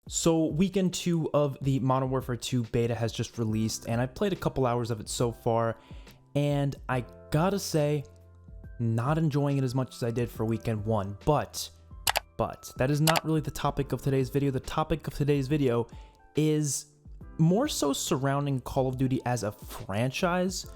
So weekend 2 of the Modern Warfare 2 beta has just released, and I've played a couple hours of it so far, and I gotta say, not enjoying it as much as I did for weekend 1, but that is not really the topic of today's video. The topic of today's video is more so surrounding Call of Duty as a franchise,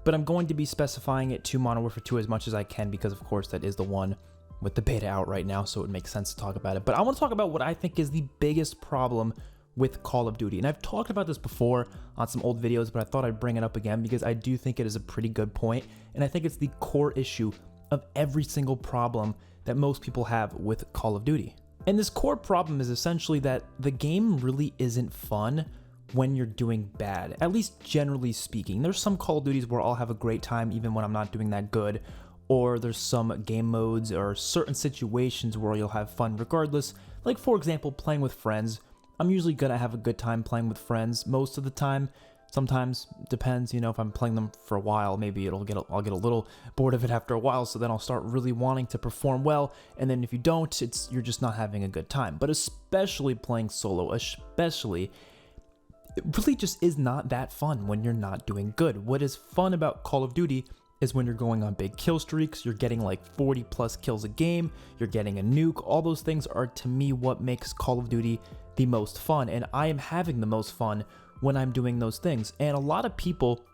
but I'm going to be specifying it to Modern Warfare 2 as much as I can because, of course, that is the one with the beta out right now, so it makes sense to talk about it. But I want to talk about what I think is the biggest problem with Call of Duty. And I've talked about this before on some old videos, but I thought I'd bring it up again because I do think it is a pretty good point, and I think it's the core issue of every single problem that most people have with Call of Duty. And this core problem is essentially that the game really isn't fun when you're doing bad, at least generally speaking. There's some Call of Duties where I'll have a great time even when I'm not doing that good, or there's some game modes or certain situations where you'll have fun regardless. Like, for example, playing with friends. I'm usually gonna have a good time playing with friends most of the time. Sometimes, depends, if I'm playing them for a while, maybe I'll get a little bored of it after a while, so then I'll start really wanting to perform well, and then if you don't, you're just not having a good time. But especially playing solo, it really just is not that fun when you're not doing good. What is fun about Call of Duty is when you're going on big kill streaks, you're getting like 40 plus kills a game, you're getting a nuke. All those things are, to me, what makes Call of Duty the most fun, and I am having the most fun when I'm doing those things. And a lot of people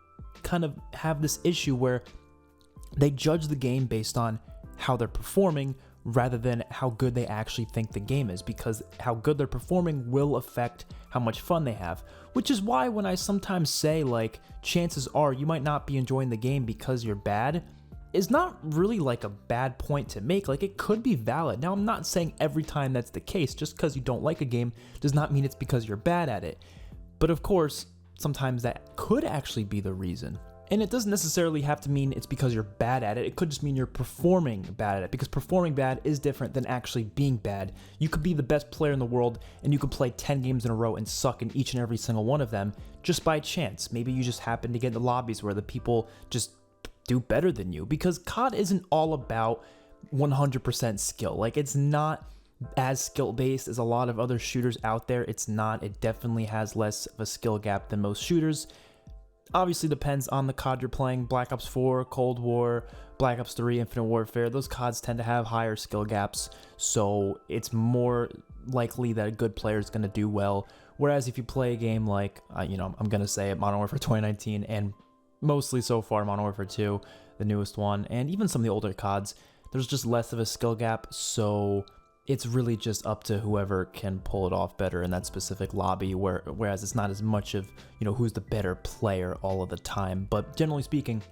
kind of have this issue where they judge the game based on how they're performing rather than how good they actually think the game is, because how good they're performing will affect how much fun they have. Which is why when I sometimes say, like, chances are you might not be enjoying the game because you're bad, is not really like a bad point to make. Like, it could be valid. Now, I'm not saying every time that's the case. Just because you don't like a game does not mean it's because you're bad at it. But of course, sometimes that could actually be the reason. And it doesn't necessarily have to mean it's because you're bad at it. It could just mean you're performing bad at it, because performing bad is different than actually being bad. You could be the best player in the world and you could play 10 games in a row and suck in each and every single one of them just by chance. Maybe you just happen to get in the lobbies where the people just do better than you, because COD isn't all about 100% skill. Like, it's not as skill based as a lot of other shooters out there. It's not. It definitely has less of a skill gap than most shooters. Obviously depends on the COD you're playing. Black Ops 4, Cold War, Black Ops 3, Infinite Warfare, those CODs tend to have higher skill gaps, so it's more likely that a good player is going to do well. Whereas if you play a game like, I'm going to say it, Modern Warfare 2019, and mostly so far Modern Warfare 2, the newest one, and even some of the older CODs, there's just less of a skill gap, so it's really just up to whoever can pull it off better in that specific lobby, whereas it's not as much of, who's the better player all of the time. But generally speaking,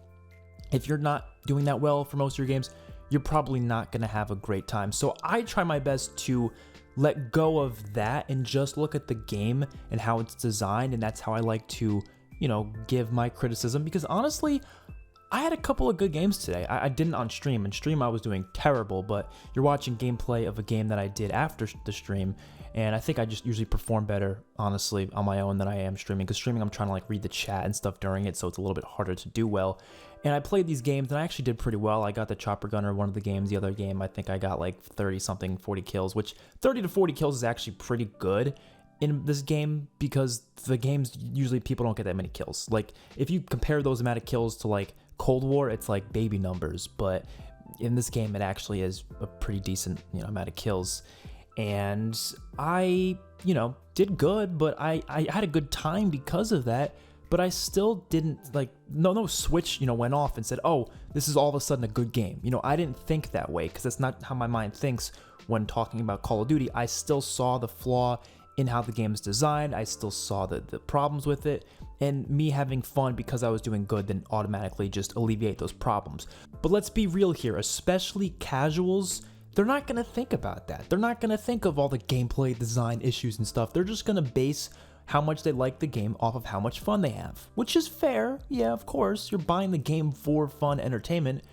if you're not doing that well for most of your games, you're probably not going to have a great time. So I try my best to let go of that and just look at the game and how it's designed, and that's how I like to, give my criticism, because honestly, I had a couple of good games today. I didn't on stream. In stream, I was doing terrible, but you're watching gameplay of a game that I did after the stream, and I think I just usually perform better, honestly, on my own than I am streaming, because streaming, I'm trying to, read the chat and stuff during it, so it's a little bit harder to do well. And I played these games, and I actually did pretty well. I got the Chopper Gunner one of the games. The other game, I think I got, 30-something, 40 kills, which 30 to 40 kills is actually pretty good in this game, because the games, usually people don't get that many kills. Like, if you compare those amount of kills to, Cold War, it's like baby numbers, but in this game it actually is a pretty decent amount of kills. And I did good, but I had a good time because of that. But I still didn't no switch went off and said, oh, this is all of a sudden a good game. I didn't think that way, because that's not how my mind thinks when talking about Call of Duty. I still saw the flaw in how the game is designed. I still saw the problems with it, and me having fun because I was doing good then automatically just alleviate those problems. But let's be real here, especially casuals, they're not going to think about that. They're not going to think of all the gameplay design issues and stuff. They're just going to base how much they like the game off of how much fun they have, which is fair. Yeah, of course, you're buying the game for fun entertainment,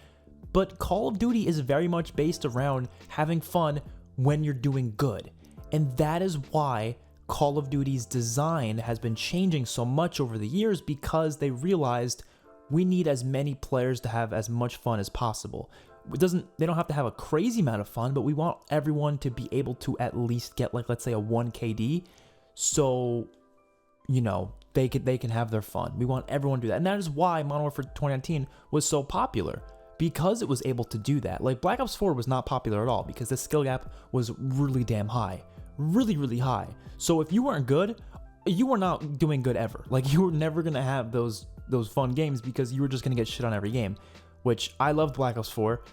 but Call of Duty is very much based around having fun when you're doing good. And that is why Call of Duty's design has been changing so much over the years, because they realized we need as many players to have as much fun as possible. They don't have to have a crazy amount of fun, but we want everyone to be able to at least get, let's say, a 1 KD. so, you know, they can have their fun. We want everyone to do that. And that is why Modern Warfare 2019 was so popular, because it was able to do that. Like Black Ops 4 was not popular at all because the skill gap was really damn high, really high. So if you weren't good, you were not doing good ever. Like you were never going to have those fun games because you were just going to get shit on every game, which I loved Black Ops 4.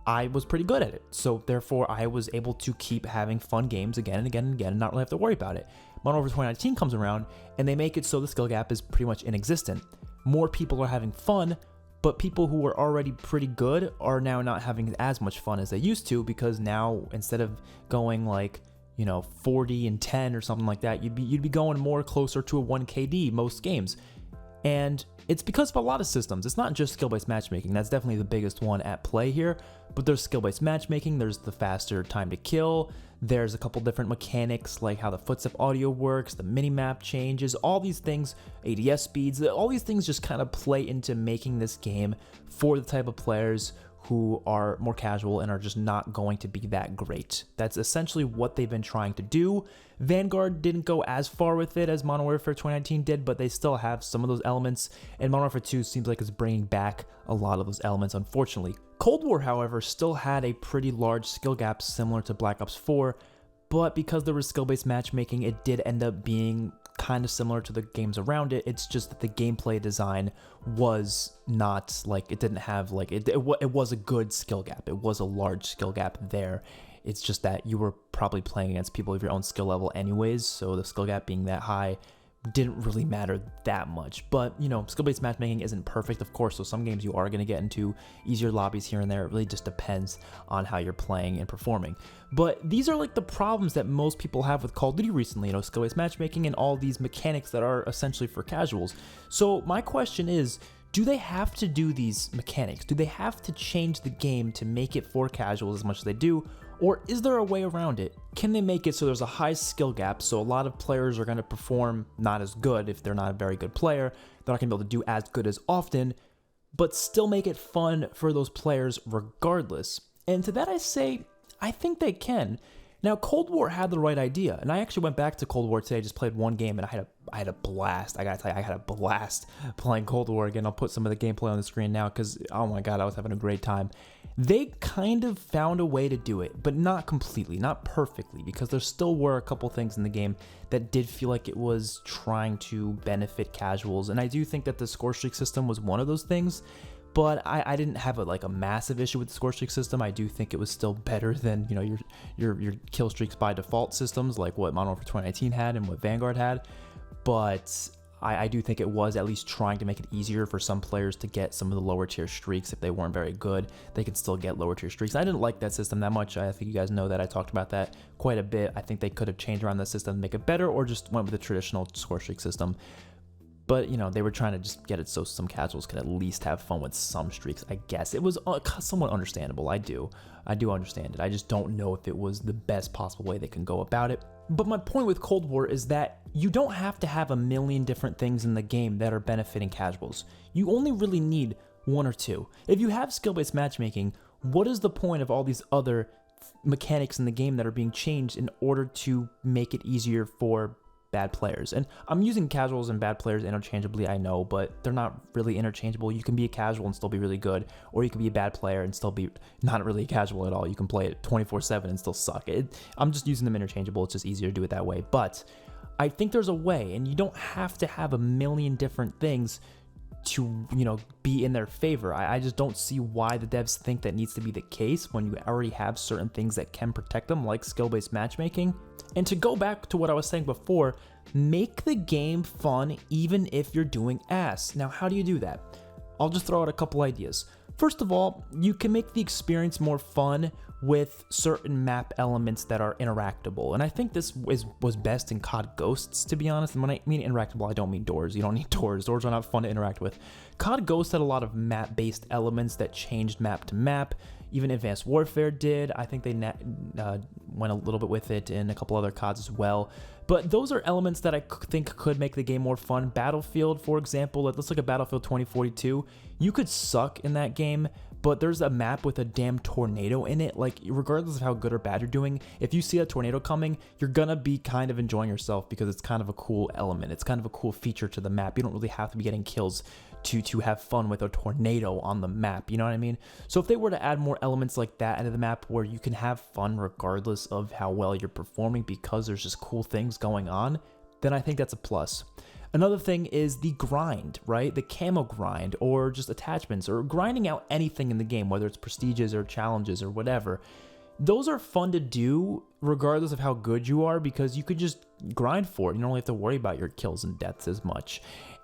I was pretty good at it. So therefore I was able to keep having fun games again and again and again and not really have to worry about it. Modern Warfare 2019 comes around and they make it so the skill gap is pretty much inexistent. More people are having fun, but people who were already pretty good are now not having as much fun as they used to, because now instead of going like, you know, 40 and 10 or something like that, you'd be going more closer to a 1 KD most games. And it's because of a lot of systems. It's not just skill-based matchmaking. That's definitely the biggest one at play here, but there's skill-based matchmaking, there's the faster time to kill, there's a couple different mechanics like how the footstep audio works, the mini-map changes, all these things, ADS speeds, all these things just kind of play into making this game for the type of players who are more casual and are just not going to be that great. That's essentially what they've been trying to do. Vanguard didn't go as far with it as Modern Warfare 2019 did, but they still have some of those elements, and Modern Warfare 2 seems like it's bringing back a lot of those elements, unfortunately. Cold War, however, still had a pretty large skill gap similar to Black Ops 4, but because there was skill-based matchmaking, it did end up being kind of similar to the games around it. It's just that the gameplay design was not like, it didn't have like, it was a good skill gap. It was a large skill gap there. It's just that you were probably playing against people of your own skill level anyways, so the skill gap being that high didn't really matter that much. But, you know, skill-based matchmaking isn't perfect, of course, so some games you are going to get into easier lobbies here and there. It really just depends on how you're playing and performing. But these are like the problems that most people have with Call of Duty recently, you know, skill-based matchmaking and all these mechanics that are essentially for casuals. So my question is, do they have to do these mechanics? Do they have to change the game to make it for casuals as much as they do? Or is there a way around it? Can they make it so there's a high skill gap, so a lot of players are going to perform not as good if they're not a very good player, they're not going to be able to do as good as often, but still make it fun for those players regardless? And to that I say, I think they can. Now, Cold War had the right idea, and I actually went back to Cold War today, just played one game, and I had a blast. I gotta tell you, I had a blast playing Cold War again. I'll put some of the gameplay on the screen now because, oh my god, I was having a great time. They kind of found a way to do it, but not completely, not perfectly, because there still were a couple things in the game that did feel like it was trying to benefit casuals, and I do think that the score streak system was one of those things. But I didn't have a massive issue with the score streak system. I do think it was still better than, you know, your kill streaks by default systems like what Modern Warfare 2019 had and what Vanguard had. But I do think it was at least trying to make it easier for some players to get some of the lower tier streaks. If they weren't very good, they could still get lower tier streaks. I didn't like that system that much. I think you guys know that. I talked about that quite a bit. I think they could have changed around the system to make it better, or just went with the traditional score streak system. But, you know, they were trying to just get it so some casuals could at least have fun with some streaks, I guess. It was somewhat understandable. I do understand it. I just don't know if it was the best possible way they can go about it. But my point with Cold War is that you don't have to have a million different things in the game that are benefiting casuals. You only really need one or two. If you have skill-based matchmaking, what is the point of all these other mechanics in the game that are being changed in order to make it easier for bad players? And I'm using casuals and bad players interchangeably, I know, but they're not really interchangeable. You can be a casual and still be really good, or you can be a bad player and still be not really casual at all. You can play it 24/7 and still suck. I'm just using them interchangeable. It's just easier to do it that way. But I think there's a way, and you don't have to have a million different things to, you know, be in their favor. I just don't see why the devs think that needs to be the case when you already have certain things that can protect them, like skill-based matchmaking. And to go back to what I was saying before, make the game fun even if you're doing ass. Now, how do you do that? I'll just throw out a couple ideas. First of all, you can make the experience more fun with certain map elements that are interactable. And I think this was best in COD Ghosts, to be honest. And when I mean interactable, I don't mean doors. You don't need doors. Doors are not fun to interact with. COD Ghosts had a lot of map-based elements that changed map to map. Even Advanced Warfare did. I think they went a little bit with it in a couple other CODs as well. But those are elements that I think could make the game more fun. Battlefield, for example, let's look at Battlefield 2042. You could suck in that game, but there's a map with a damn tornado in it. Like, regardless of how good or bad you're doing, if you see a tornado coming, you're gonna be kind of enjoying yourself because it's kind of a cool element. It's kind of a cool feature to the map. You don't really have to be getting kills to have fun with a tornado on the map, you know what I mean? So if they were to add more elements like that into the map where you can have fun regardless of how well you're performing because there's just cool things going on, then I think that's a plus. Another thing is the grind, right? The camo grind, or just attachments, or grinding out anything in the game, whether it's prestiges or challenges or whatever. Those are fun to do regardless of how good you are because you could just grind for it. You don't really have to worry about your kills and deaths as much.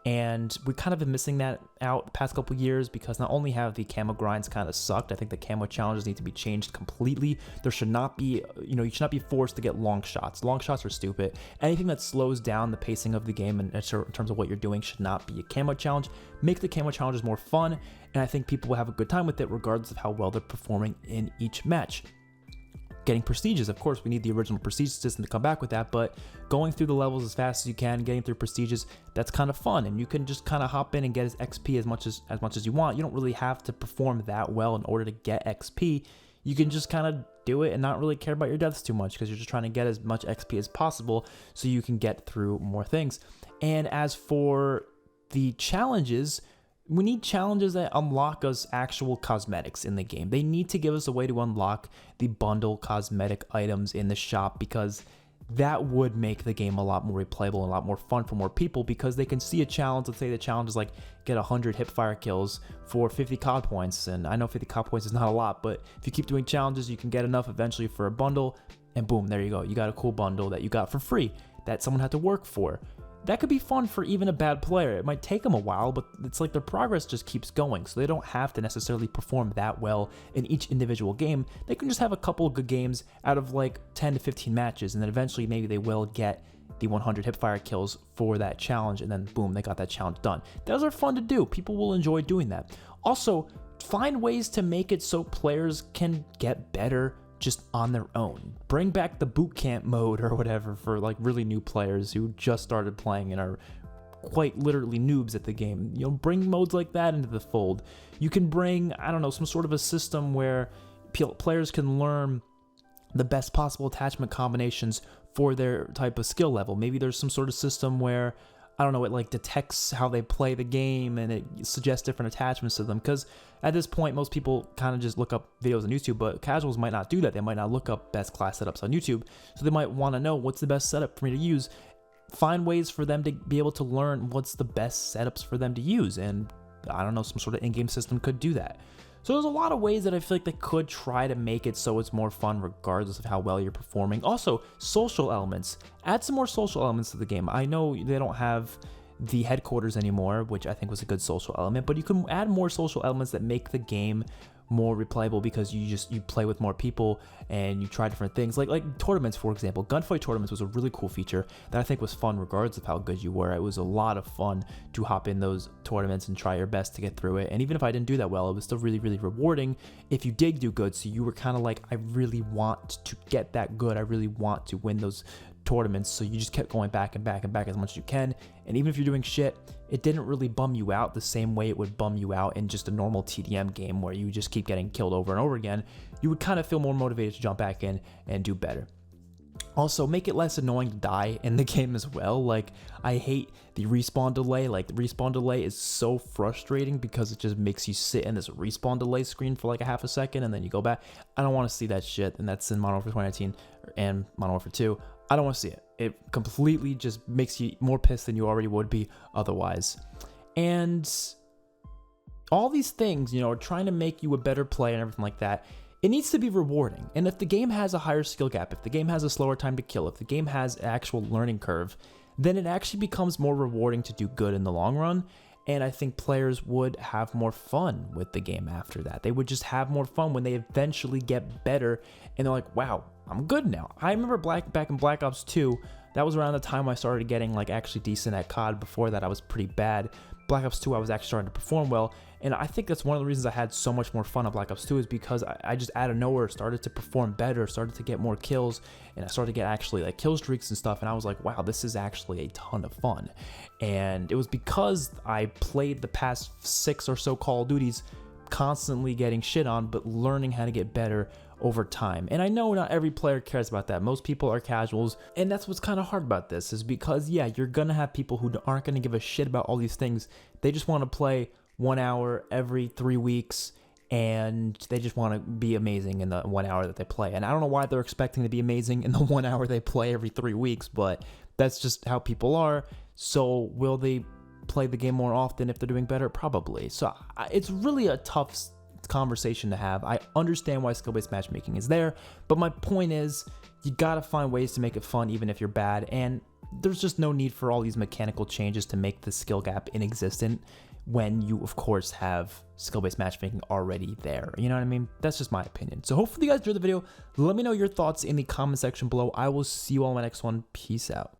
And we kind of been missing that out the past couple years because not only have the camo grinds kind of sucked, I think the camo challenges need to be changed completely. There should not be, you should not be forced to get long shots. Long shots are stupid. Anything that slows down the pacing of the game in terms of what you're doing should not be a camo challenge. Make the camo challenges more fun, and I think people will have a good time with it regardless of how well they're performing in each match. Getting prestiges, of course, we need the original prestige system to come back with that, but going through the levels as fast as you can, getting through prestiges, that's kind of fun, and you can just kind of hop in and get as XP as much as you want. You don't really have to perform that well in order to get XP. You can just kind of do it and not really care about your deaths too much because you're just trying to get as much XP as possible so you can get through more things. And as for the challenges, we need challenges that unlock us actual cosmetics in the game. They need to give us a way to unlock the bundle cosmetic items in the shop because that would make the game a lot more replayable and a lot more fun for more people because they can see a challenge. Let's say the challenge is like get 100 hipfire kills for 50 COD points. And I know 50 COD points is not a lot, but if you keep doing challenges, you can get enough eventually for a bundle. And boom, there you go. You got a cool bundle that you got for free that someone had to work for. That could be fun for even a bad player. It might take them a while, but it's like their progress just keeps going, so they don't have to necessarily perform that well in each individual game. They can just have a couple of good games out of like 10 to 15 matches, and then eventually maybe they will get the 100 hipfire kills for that challenge, and then boom, they got that challenge done. Those are fun to do. People will enjoy doing that. Also, find ways to make it so players can get better just on their own. Bring back the boot camp mode or whatever for like really new players who just started playing and are quite literally noobs at the game. Bring modes like that into the fold. You can bring, I don't know, some sort of a system where players can learn the best possible attachment combinations for their type of skill level. Maybe there's some sort of system where, I don't know, it like detects how they play the game and it suggests different attachments to them. Because at this point, most people kind of just look up videos on YouTube, but casuals might not do that. They might not look up best class setups on YouTube. So they might want to know what's the best setup for me to use. Find ways for them to be able to learn what's the best setups for them to use. And I don't know, some sort of in-game system could do that. So there's a lot of ways that I feel like they could try to make it so it's more fun regardless of how well you're performing. Also, social elements. Add some more social elements to the game. I know they don't have the headquarters anymore, which I think was a good social element, but you can add more social elements that make the game more replayable because you play with more people and you try different things like tournaments, for example. Gunfight tournaments was a really cool feature that I think was fun regardless of how good you were. It was a lot of fun to hop in those tournaments and try your best to get through it, and even if I didn't do that well, it was still really, really rewarding if you did do good. So you were kind of like, I really want to get that good, I really want to win those tournaments, so you just kept going back and back and back as much as you can. And even if you're doing shit, it didn't really bum you out the same way it would bum you out in just a normal TDM game where you just keep getting killed over and over again. You would kind of feel more motivated to jump back in and do better. Also, make it less annoying to die in the game as well. Like, I hate the respawn delay. Like, the respawn delay is so frustrating because it just makes you sit in this respawn delay screen for like a half a second and then you go back. I don't want to see that shit, and that's in Modern Warfare 2019 and Modern Warfare 2. I don't want to see it. It completely just makes you more pissed than you already would be otherwise. And all these things, are trying to make you a better player and everything like that. It needs to be rewarding. And if the game has a higher skill gap, if the game has a slower time to kill, if the game has an actual learning curve, then it actually becomes more rewarding to do good in the long run. And I think players would have more fun with the game after that. They would just have more fun when they eventually get better and they're like, wow, I'm good now. I remember back in Black Ops 2, that was around the time I started getting like actually decent at COD. Before that, I was pretty bad. Black Ops 2, I was actually starting to perform well. And I think that's one of the reasons I had so much more fun on Black Ops 2 is because I just out of nowhere started to perform better, started to get more kills, and I started to get actually like kill streaks and stuff. And I was like, wow, this is actually a ton of fun. And it was because I played the past 6 or so Call of Duties constantly getting shit on, but learning how to get better over time. And I know not every player cares about that. Most people are casuals, and that's what's kind of hard about this, is because, yeah, you're gonna have people who aren't gonna give a shit about all these things. They just want to play 1 hour every 3 weeks, and they just want to be amazing in the 1 hour that they play. And I don't know why they're expecting to be amazing in the 1 hour they play every 3 weeks, but that's just how people are. So will they play the game more often if they're doing better? Probably. So it's really a tough conversation to have. I understand why skill-based matchmaking is there, but my point is you gotta find ways to make it fun even if you're bad, and there's just no need for all these mechanical changes to make the skill gap inexistent when you of course have skill-based matchmaking already there. You know what I mean? That's just my opinion. So hopefully you guys enjoyed the video. Let me know your thoughts in the comment section below. I will see you all in my next one. Peace out.